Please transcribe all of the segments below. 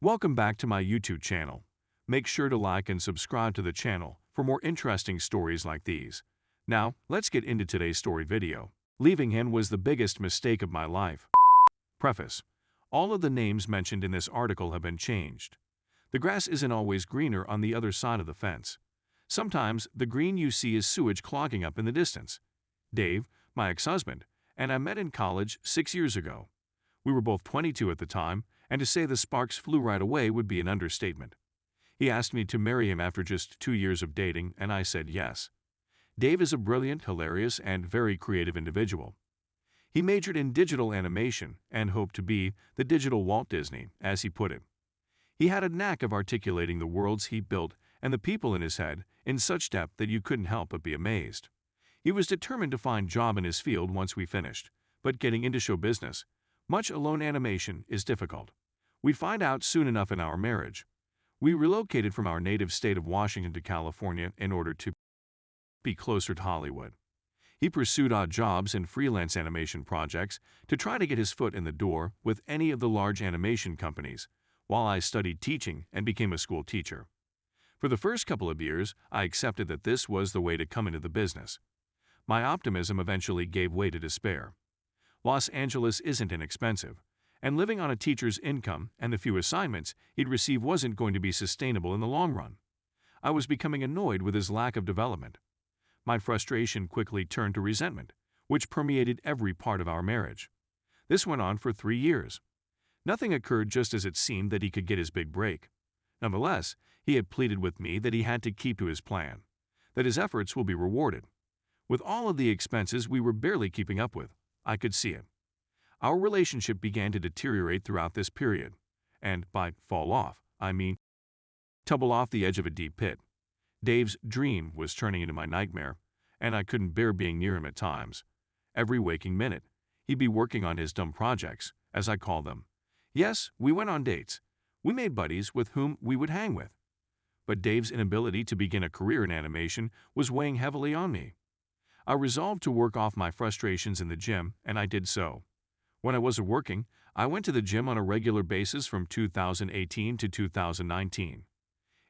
Welcome back to my YouTube channel. Make sure to like and subscribe to the channel for more interesting stories like these. Now, let's get into today's story video. Leaving him was the biggest mistake of my life. Preface: all of the names mentioned in this article have been changed. The grass isn't always greener on the other side of the fence. Sometimes the green you see is sewage clogging up in the distance. Dave, my ex-husband, and I met in college 6 years ago. We were both 22 at the time, and to say the sparks flew right away would be an understatement. He asked me to marry him after just 2 years of dating, and I said yes. Dave is a brilliant, hilarious, and very creative individual. He majored in digital animation and hoped to be the digital Walt Disney, as he put it. He had a knack of articulating the worlds he built and the people in his head in such depth that you couldn't help but be amazed. He was determined to find a job in his field once we finished, but getting into show business, much alone animation, is difficult. We'd find out soon enough in our marriage. We relocated from our native state of Washington to California in order to be closer to Hollywood. He pursued odd jobs and freelance animation projects to try to get his foot in the door with any of the large animation companies, while I studied teaching and became a school teacher. For the first couple of years, I accepted that this was the way to come into the business. My optimism eventually gave way to despair. Los Angeles isn't inexpensive, and living on a teacher's income and the few assignments he'd receive wasn't going to be sustainable in the long run. I was becoming annoyed with his lack of development. My frustration quickly turned to resentment, which permeated every part of our marriage. This went on for 3 years. Nothing occurred just as it seemed that he could get his big break. Nonetheless, he had pleaded with me that he had to keep to his plan, that his efforts will be rewarded. With all of the expenses we were barely keeping up with, I could see it. Our relationship began to deteriorate throughout this period, and by fall off, I mean tumble off the edge of a deep pit. Dave's dream was turning into my nightmare, and I couldn't bear being near him at times. Every waking minute, he'd be working on his dumb projects, as I call them. Yes, we went on dates. We made buddies with whom we would hang with. But Dave's inability to begin a career in animation was weighing heavily on me. I resolved to work off my frustrations in the gym, and I did so. When I wasn't working, I went to the gym on a regular basis from 2018 to 2019.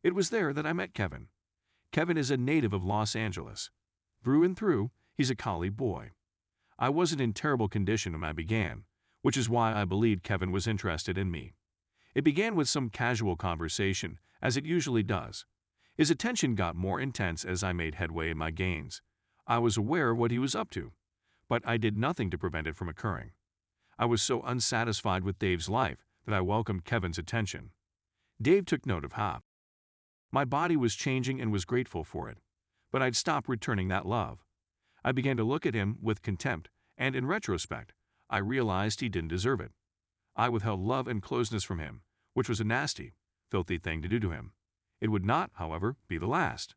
It was there that I met Kevin. Kevin is a native of Los Angeles. Through and through, he's a collie boy. I wasn't in terrible condition when I began, which is why I believed Kevin was interested in me. It began with some casual conversation, as it usually does. His attention got more intense as I made headway in my gains. I was aware of what he was up to, but I did nothing to prevent it from occurring. I was so unsatisfied with Dave's life that I welcomed Kevin's attention. Dave took note of how my body was changing and was grateful for it, but I'd stopped returning that love. I began to look at him with contempt, and in retrospect, I realized he didn't deserve it. I withheld love and closeness from him, which was a nasty, filthy thing to do to him. It would not, however, be the last.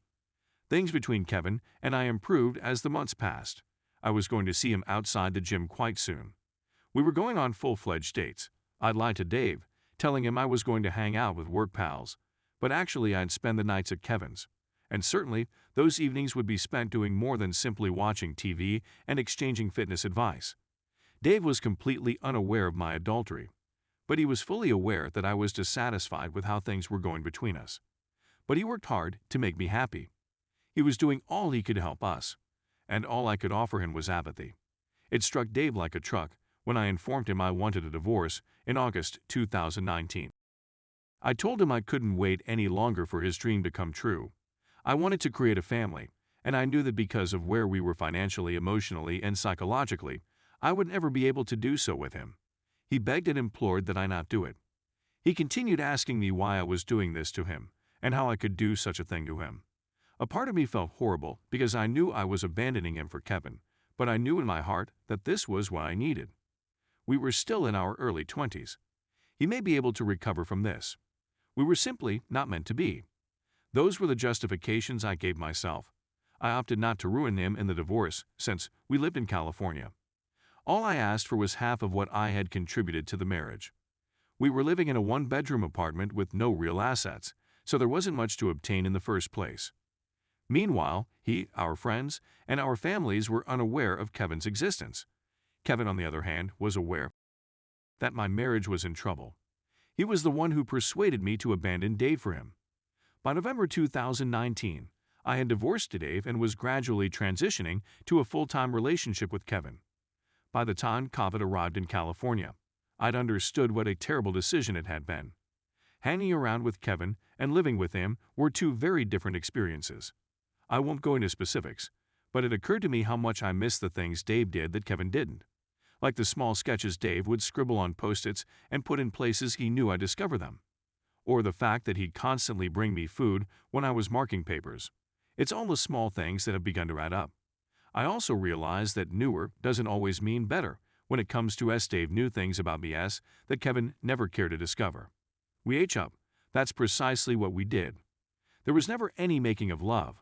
Things between Kevin and I improved as the months passed. I was going to see him outside the gym quite soon. We were going on full-fledged dates. I'd lied to Dave, telling him I was going to hang out with work pals, but actually I'd spend the nights at Kevin's. And certainly, those evenings would be spent doing more than simply watching TV and exchanging fitness advice. Dave was completely unaware of my adultery, but he was fully aware that I was dissatisfied with how things were going between us. But he worked hard to make me happy. He was doing all he could to help us, and all I could offer him was apathy. It struck Dave like a truck when I informed him I wanted a divorce in August 2019. I told him I couldn't wait any longer for his dream to come true. I wanted to create a family, and I knew that because of where we were financially, emotionally, and psychologically, I would never be able to do so with him. He begged and implored that I not do it. He continued asking me why I was doing this to him, and how I could do such a thing to him. A part of me felt horrible because I knew I was abandoning him for Kevin, but I knew in my heart that this was what I needed. We were still in our early 20s. He may be able to recover from this. We were simply not meant to be. Those were the justifications I gave myself. I opted not to ruin him in the divorce since we lived in California. All I asked for was half of what I had contributed to the marriage. We were living in a one-bedroom apartment with no real assets, so there wasn't much to obtain in the first place. Meanwhile, he, our friends, and our families were unaware of Kevin's existence. Kevin, on the other hand, was aware that my marriage was in trouble. He was the one who persuaded me to abandon Dave for him. By November 2019, I had divorced Dave and was gradually transitioning to a full-time relationship with Kevin. By the time COVID arrived in California, I'd understood what a terrible decision it had been. Hanging around with Kevin and living with him were two very different experiences. I won't go into specifics, but it occurred to me how much I missed the things Dave did that Kevin didn't. Like the small sketches Dave would scribble on Post-its and put in places he knew I'd discover them. Or the fact that he'd constantly bring me food when I was marking papers. It's all the small things that have begun to add up. I also realized that newer doesn't always mean better when it comes to Dave knew things about me that Kevin never cared to discover. We ate up. That's precisely what we did. There was never any making of love.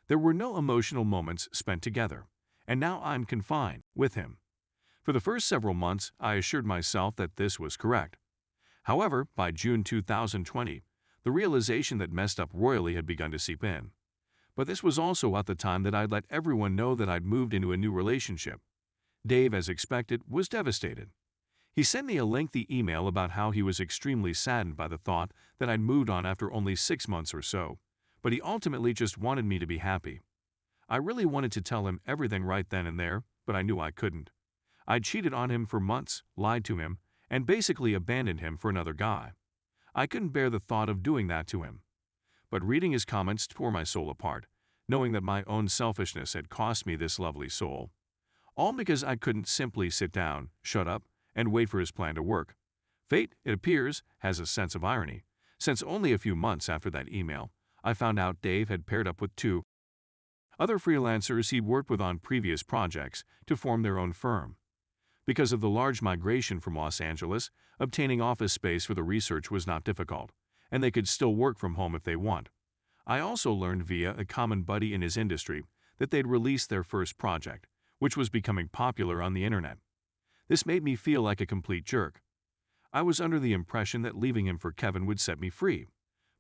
There were no emotional moments spent together. And now I'm confined with him. For the first several months, I assured myself that this was correct. However, by June 2020, the realization that messed up royally had begun to seep in. But this was also at the time that I'd let everyone know that I'd moved into a new relationship. Dave, as expected, was devastated. He sent me a lengthy email about how he was extremely saddened by the thought that I'd moved on after only 6 months or so, but he ultimately just wanted me to be happy. I really wanted to tell him everything right then and there, but I knew I couldn't. I'd cheated on him for months, lied to him, and basically abandoned him for another guy. I couldn't bear the thought of doing that to him. But reading his comments tore my soul apart, knowing that my own selfishness had cost me this lovely soul. All because I couldn't simply sit down, shut up, and wait for his plan to work. Fate, it appears, has a sense of irony, since only a few months after that email, I found out Dave had paired up with 2 other freelancers he'd worked with on previous projects to form their own firm. Because of the large migration from Los Angeles, obtaining office space for the research was not difficult, and they could still work from home if they want. I also learned via a common buddy in his industry that they'd released their first project, which was becoming popular on the internet. This made me feel like a complete jerk. I was under the impression that leaving him for Kevin would set me free,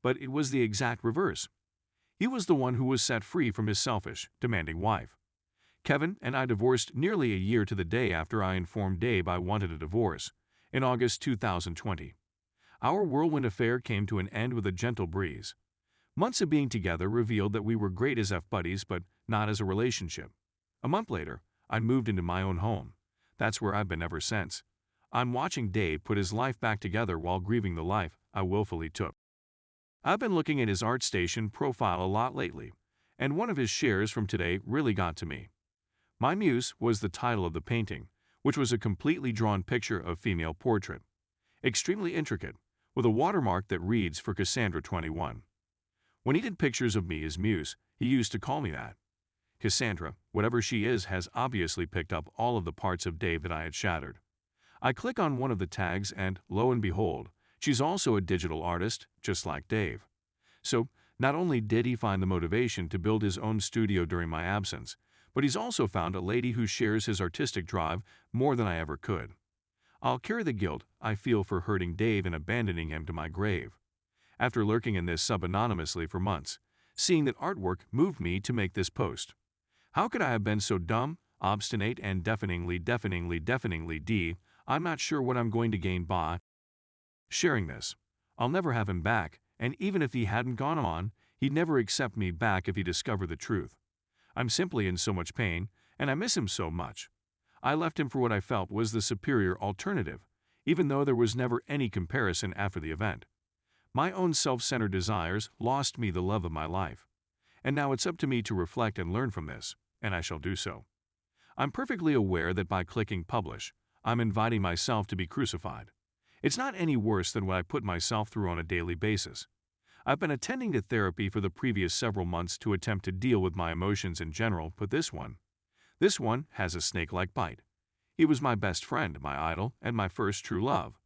but it was the exact reverse. He was the one who was set free from his selfish, demanding wife. Kevin and I divorced nearly a year to the day after I informed Dave I wanted a divorce, in August 2020. Our whirlwind affair came to an end with a gentle breeze. Months of being together revealed that we were great as buddies, but not as a relationship. A month later, I moved into my own home. That's where I've been ever since. I'm watching Dave put his life back together while grieving the life I willfully took. I've been looking at his ArtStation profile a lot lately, and one of his shares from today really got to me. My muse was the title of the painting, which was a completely drawn picture of female portrait. Extremely intricate, with a watermark that reads for Cassandra 21. When he did pictures of me as muse, he used to call me that. Cassandra, whatever she is, has obviously picked up all of the parts of Dave that I had shattered. I click on one of the tags and, lo and behold, she's also a digital artist, just like Dave. So, not only did he find the motivation to build his own studio during my absence, but he's also found a lady who shares his artistic drive more than I ever could. I'll carry the guilt I feel for hurting Dave and abandoning him to my grave. After lurking in this sub anonymously for months, seeing that artwork moved me to make this post. How could I have been so dumb, obstinate, and deafeningly D? I'm not sure what I'm going to gain by sharing this. I'll never have him back, and even if he hadn't gone on, he'd never accept me back if he discovered the truth. I'm simply in so much pain, and I miss him so much. I left him for what I felt was the superior alternative, even though there was never any comparison after the event. My own self-centered desires lost me the love of my life. And now it's up to me to reflect and learn from this, and I shall do so. I'm perfectly aware that by clicking publish, I'm inviting myself to be crucified. It's not any worse than what I put myself through on a daily basis. I've been attending to therapy for the previous several months to attempt to deal with my emotions in general, but this one has a snake-like bite. He was my best friend, my idol, and my first true love.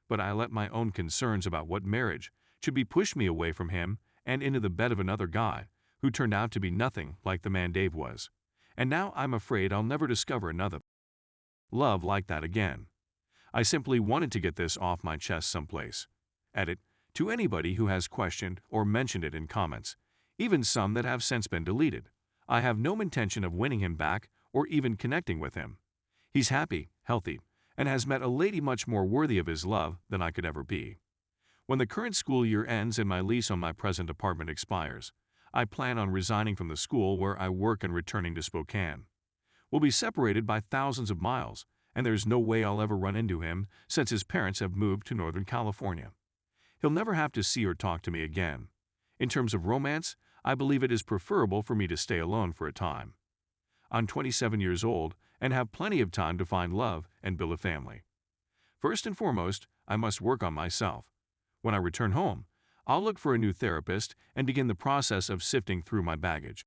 But I let my own concerns about what marriage should be push me away from him and into the bed of another guy who turned out to be nothing like the man Dave was. And now I'm afraid I'll never discover another love like that again. I simply wanted to get this off my chest someplace. Edit. To anybody who has questioned or mentioned it in comments, even some that have since been deleted, I have no intention of winning him back or even connecting with him. He's happy, healthy, and has met a lady much more worthy of his love than I could ever be. When the current school year ends and my lease on my present apartment expires, I plan on resigning from the school where I work and returning to Spokane. We'll be separated by thousands of miles, and there's no way I'll ever run into him since his parents have moved to Northern California. He'll never have to see or talk to me again. In terms of romance, I believe it is preferable for me to stay alone for a time. I'm 27 years old and have plenty of time to find love and build a family. First and foremost, I must work on myself. When I return home, I'll look for a new therapist and begin the process of sifting through my baggage.